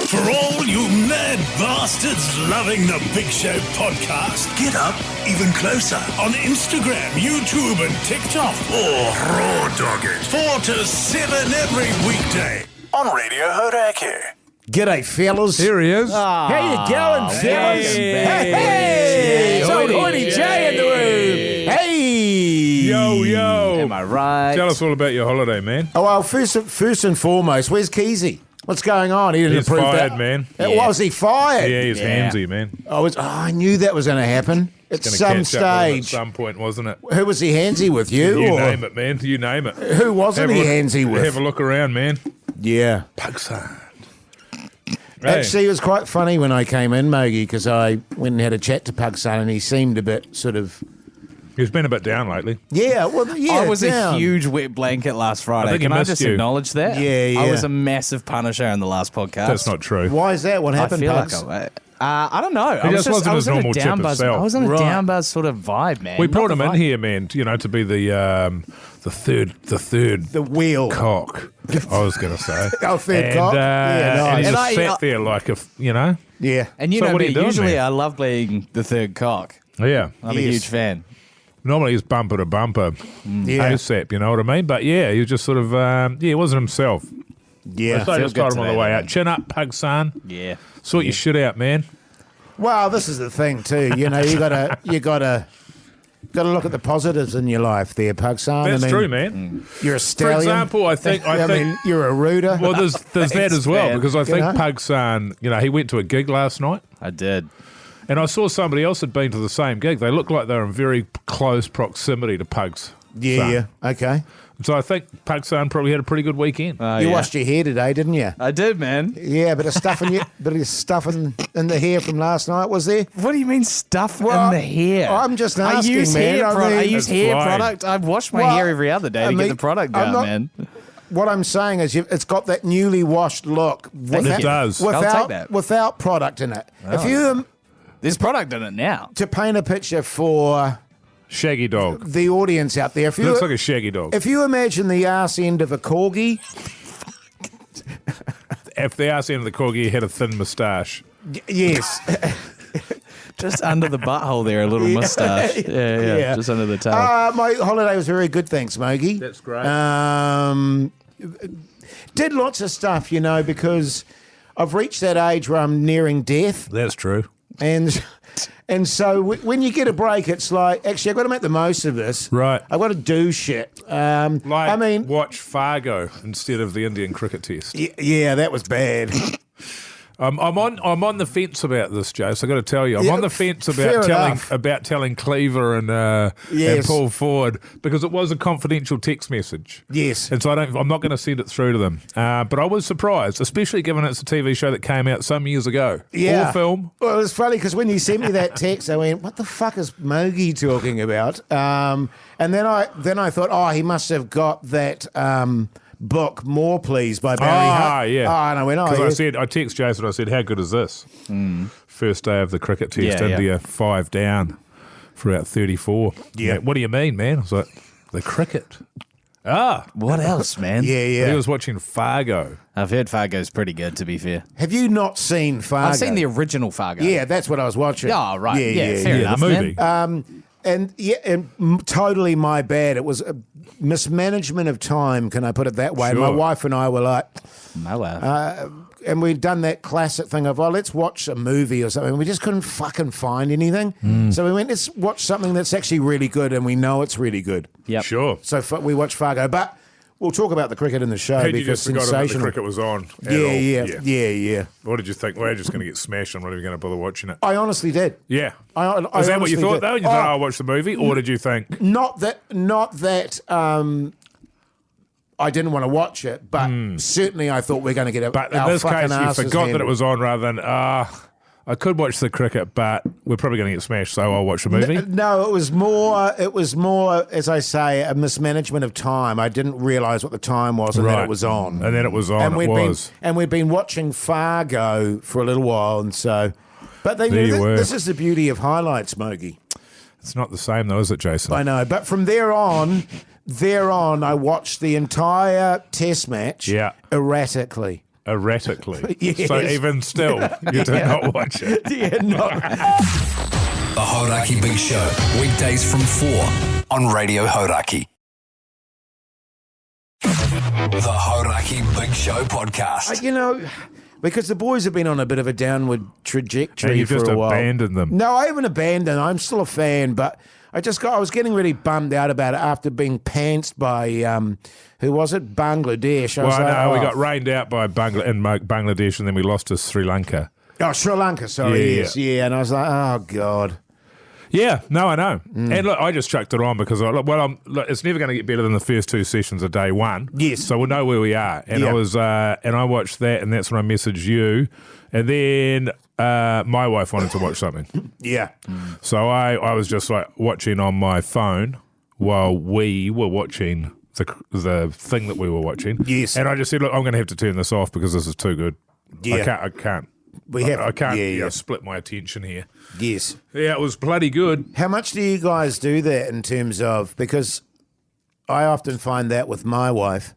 For all you mad bastards loving the Big Show podcast, get up even closer on Instagram, YouTube and TikTok. Or raw dog it 4 to 7 every weekday on Radio Hauraki. G'day, fellas. Here he is. How you going, fellas? Hey! It's old Hoytey J in the room. Hey! Yo. Am I right? Tell us all about your holiday, man. Oh, well, first and foremost, where's Keezy? What's going on? He didn't He's approve fired, that. man. Was he fired? Yeah, he's handsy, man. I knew that was going to happen at Gonna some catch up with him at stage. some point, wasn't it? Who was he handsy with? You? You or name it, man. You name it. Who wasn't he handsy with? Have a look around, man. Yeah. Pugs. Actually, it was quite funny when I came in, Mogi, because I went and had a chat to Pug's son, and he seemed a bit sort of... He's been a bit down lately. Yeah, I was down. a huge wet blanket last Friday. I think he Can I missed just you. acknowledge that? Yeah. I was a massive punisher in the last podcast. That's not true. Why is that? What I happened, feel Pugs? like I don't know. He just wasn't I was his in a normal chip down buzz. himself. I was in a Right. down buzz sort of vibe, man. We Not brought the him in vibe. here, man, to be the third The wheel. cock, I was going to say. Oh, third and, cock? Yeah, And nice. he And just I- sat there like a, Yeah. And you So know what are me, you doing, usually man? I love being the third cock. Yeah. I'm Yes. a huge fan. Normally he's bumper to bumper, Yeah. ASAP, you know what I mean? But yeah, he was just sort of, he wasn't himself. Yeah. So I feels just got good him on the today, way though, out. mate. Chin up, Pug son. Yeah. Sort your shit out, man. Well, this is the thing too. You know, you gotta look at the positives in your life, there, Pug son. That's I mean, true, man. You're a For stallion. example, I think, you're a rooter. well, there's that as well, bad. because I think know? Pug son, he went to a gig last night, I did. and I saw somebody else had been to the same gig. They looked like they were in very close proximity to Pug's son. Yeah. Okay. So I think Pug son probably had a pretty good weekend. You washed your hair today, didn't you? I did, man. Yeah, bit of stuff in in the hair from last night. Was there? What do you mean stuff Well, in the hair? I'm just I asking, use man. hair I product. I mean- use It's hair fine. product. I wash my Well, hair every other day I to mean, get the product I'm out, not- man. What I'm saying is, it's got that newly washed look. Thank It you. does. I'll Without, take that. without product in it. If you There's product in it now. to paint a picture for Shaggy dog. the audience out there, if you Looks like a shaggy dog. if you imagine the arse end of a corgi, If the arse end of the corgi had a thin moustache. yes, Just under the butthole there, a little moustache. Yeah. Just under the tail. my holiday was very good, thanks, Mogi. That's great. Did lots of stuff, because I've reached that age where I'm nearing death, That's true. and so when you get a break, it's like, actually, I've got to make the most of this. Right. I've got to do shit. Watch Fargo instead of the Indian cricket test. Yeah, that was bad. I'm on the fence about this, Joe. So I got to tell you, I'm Yeah, on the fence fair enough. about telling Cleaver and Yes. Paul Ford, because it was a confidential text message. Yes. And so I'm not going to send it through to them. But I was surprised, especially given it's a TV show that came out some years ago. Yeah. Or film. Well, it was funny because when you sent me that text, I went, "What the fuck is Mogi talking about?" And then I thought, he must have got that book, More Please, by Barry Hutt. Yeah. And I went, Because yes. I text Jason, I said, how good is this? First day of the cricket test, Yeah, India 5 down for about 34. Yeah. What do you mean, man? I was like, the cricket. What else, man? Yeah. He was watching Fargo. I've heard Fargo's pretty good, to be fair. Have you not seen Fargo? I've seen the original Fargo. Yeah, that's what I was watching. Oh, right. Yeah, fair Yeah, enough, the movie. man. And totally my bad. It was a mismanagement of time, can I put it that way? Sure. My wife and I were like, Oh, well. and we'd done that classic thing of, let's watch a movie or something. We just couldn't fucking find anything. So we went, let's watch something that's actually really good, and we know it's really good. Yep. Sure. So we watched Fargo. But we'll talk about the cricket in the show Had you because just forgotten that the sensational. cricket was on at all? Yeah. What did you think? We're just going to get smashed. I'm not even going to bother watching it. I honestly did. Yeah. I Is that what you honestly thought, did. though? You thought, I'll watch the movie? Or did you think... Not that. I didn't want to watch it, but certainly I thought we're going to get But in our this fucking case, you asses forgot that handed. it was on rather than, I could watch the cricket, but we're probably going to get smashed, so I'll watch the movie. No, it was more, as I say, a mismanagement of time. I didn't realise what the time was and then it was on. And then it was on, we'd been watching Fargo for a little while, and so... But There you were. this is the beauty of highlights, Mogi. It's not the same, though, is it, Jason? I know, but from there on, I watched the entire test match Yeah. erratically. erratically. Yes. So even still, you did not watch it. Yeah, no. The Hauraki Big Show, weekdays from 4 on Radio Hauraki. The Hauraki Big Show podcast. You know, because the boys have been on a bit of a downward trajectory And you for just a while. abandoned them. No, I haven't abandoned. I'm still a fan, but I was getting really bummed out about it after being pantsed by who was it? Bangladesh. Well, no, we got rained out by Bangladesh, and then we lost to Sri Lanka. Oh, Sri Lanka, sorry. Yeah. Yes, yeah. And I was like, oh God. Yeah, no, I know. And look, I just chucked it on because it's never going to get better than the first 2 sessions of day one. Yes. So we'll know where we are. And I watched that, and that's when I messaged you. And then my wife wanted to watch something. Yeah. So I was just like watching on my phone while we were watching the thing that we were watching. Yes. And I just said, look, I'm going to have to turn this off because this is too good. Yeah. I can't. I can't split my attention here. Yes. Yeah, it was bloody good. How much do you guys do that in terms of, because I often find that with my wife.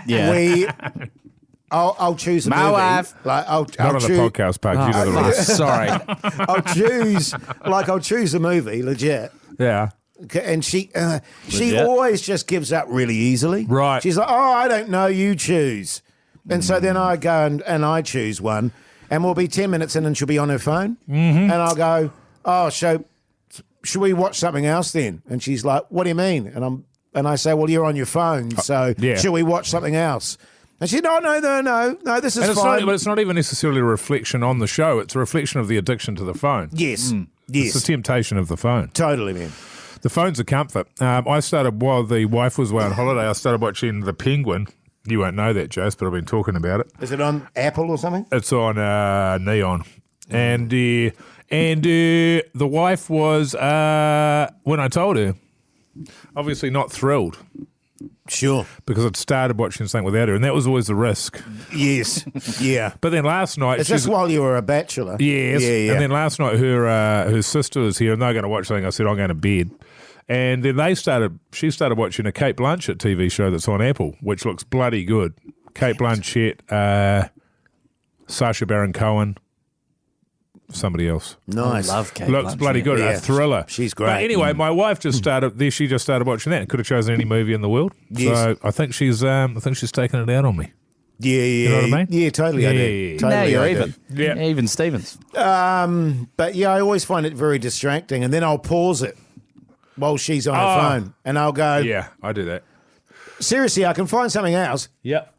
Yeah. I'll choose a My movie. wife. Like I'll Not on the podcast, Pugs. You know the Oh, rest. sorry. I'll choose a movie, legit. Yeah. And she Legit? always just gives up really easily. Right. She's like, oh, I don't know, you choose. And so then I go and I choose one, and we'll be 10 minutes in and she'll be on her phone. And I'll go, oh, so should we watch something else then? And she's like, what do you mean? And I say, well, you're on your phone, so yeah. should we watch something else? And she, no, this is And fine. but it's not even necessarily a reflection on the show. It's a reflection of the addiction to the phone. Yes, It's the temptation of the phone. totally, man. The phone's a comfort. I started, while the wife was away on holiday, I started watching The Penguin. You won't know that, Jose, but I've been talking about it. Is it on Apple or something? It's on Neon. And the wife was, when I told her, obviously not thrilled Sure. because I'd started watching something without her, and that was always the risk. Yes. Yeah. But then last night... Is this she's- while you were a bachelor? Yes. Yeah. And then last night her sister was here and they were going to watch something. I said, I'm going to bed. And then she started watching a Kate Blanchett TV show that's on Apple, which looks bloody good. Kate Blanchett, Sacha Baron Cohen, somebody else. Nice. I love Kate Looks Blanchett. bloody good. Yeah. A thriller. She's great. But anyway, my wife she just started watching that and could have chosen any movie in the world. Yes. So I think she's taking it out on me. Yeah. You know what I mean? Yeah, totally. I do. Yeah. Totally, Now you're I do. even. Yeah. Even Stevens. But yeah, I always find it very distracting, and then I'll pause it while she's on her phone, and I'll go, Yeah, I do that. seriously, I can find something else. Yep.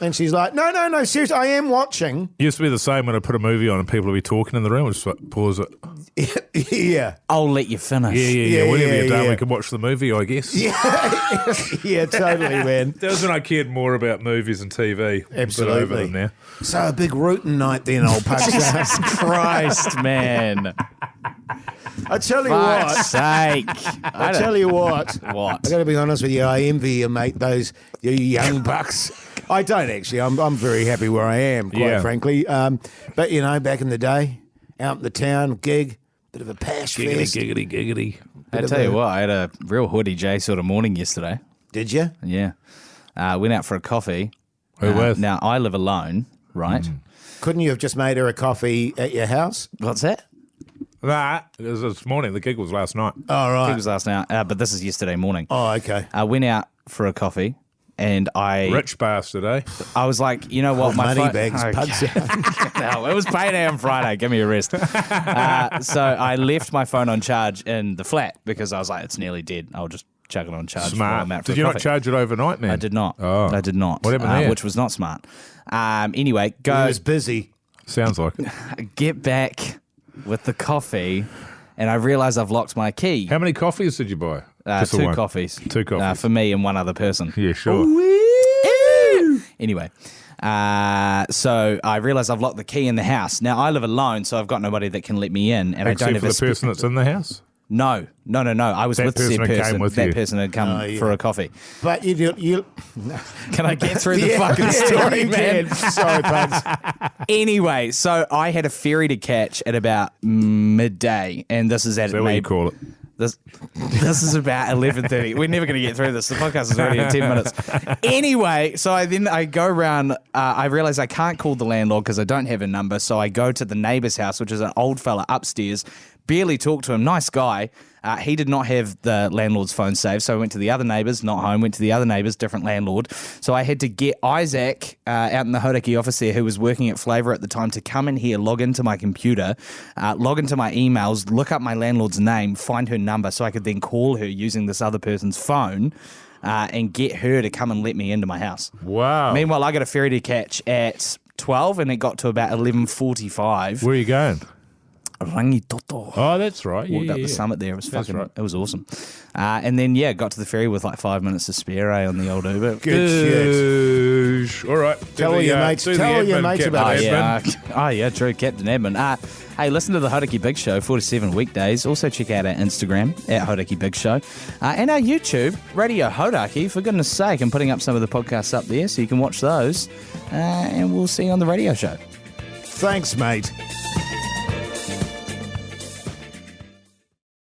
And she's like, no, seriously, I am watching. Used to be the same when I put a movie on and people would be talking in the room. I'd just like, pause it. Yeah. I'll let you finish. Yeah. Whenever you're done, yeah. we can watch the movie, I guess. Yeah, totally, man. That was when I cared more about movies and TV. I'm a bit over Absolutely. them now. So a big rootin' night then, old Pugs. Christ, man. I tell you Fuck's what. sake. I tell you what. What? I got to be honest with you. I envy you, mate. You young bucks. I don't actually. I'm very happy where I am, quite frankly. But you know, back in the day, out in the town, gig, bit of a pash fest. Giggity. I tell you what, I had a real Hoytey J sort of morning yesterday. Did you? Yeah. Went out for a coffee. Who with? Now, I live alone, right? Couldn't you have just made her a coffee at your house? What's that? Nah, it was this morning. The gig was last night. Oh, right. It was last night, but this is yesterday morning. Oh, okay. I went out for a coffee, and Rich bastard, eh? I was like, you know what, my Money phone- bags, Okay. Pugs. No, it was payday on Friday. Give me a rest. So I left my phone on charge in the flat because I was like, it's nearly dead. I'll just chuck it on charge. while I'm Smart. out for Did a you not coffee. charge it overnight, man? I did not. Oh. I did not. What happened there? Which was not smart. Anyway, He go was busy. Sounds like it. get back with the coffee, and I realised I've locked my key. How many coffees did you buy? Just the Two one? coffees. Two coffees. For me and one other person. Yeah, sure. Anyway, so I realised I've locked the key in the house. Now, I live alone, so I've got nobody that can let me in, and I Except don't for have the person that's in the house? No. I was That with person said that came person. with that you. person had come for a coffee. But you Can I get through the Yeah, fucking yeah, story, you man? can. Sorry, Pugs. Anyway, so I had a ferry to catch at about midday, and this is at Is that what you call it? This is about 11:30. We're never going to get through this. The podcast is already in 10 minutes. Anyway, so I go around. I realize I can't call the landlord because I don't have a number. So I go to the neighbour's house, which is an old fella upstairs. Barely talk to him. Nice guy. He did not have the landlord's phone saved, so I went to the other neighbours, not home, went to the other neighbours, different landlord. So I had to get Isaac out in the Hauraki office there, who was working at Flavour at the time, to come in here, log into my computer, log into my emails, look up my landlord's name, find her number, so I could then call her using this other person's phone and get her to come and let me into my house. Wow. Meanwhile, I got a ferry to catch at 12 and it got to about 11:45. Where are you going? Rangitoto. Oh, that's right. Walked up the summit there. It was That's fucking. right. It was awesome. And then got to the ferry with like 5 minutes to spare on the old Uber. Good shit. All right. Tell all your mates. Tell all your mates about it. True, Captain Admin. Hey, listen to the Hauraki Big Show 4 to 7 weekdays. Also check out our Instagram at Hauraki Big Show and our YouTube Radio Hauraki. For goodness sake, I'm putting up some of the podcasts up there so you can watch those. And we'll see you on the radio show. Thanks, mate.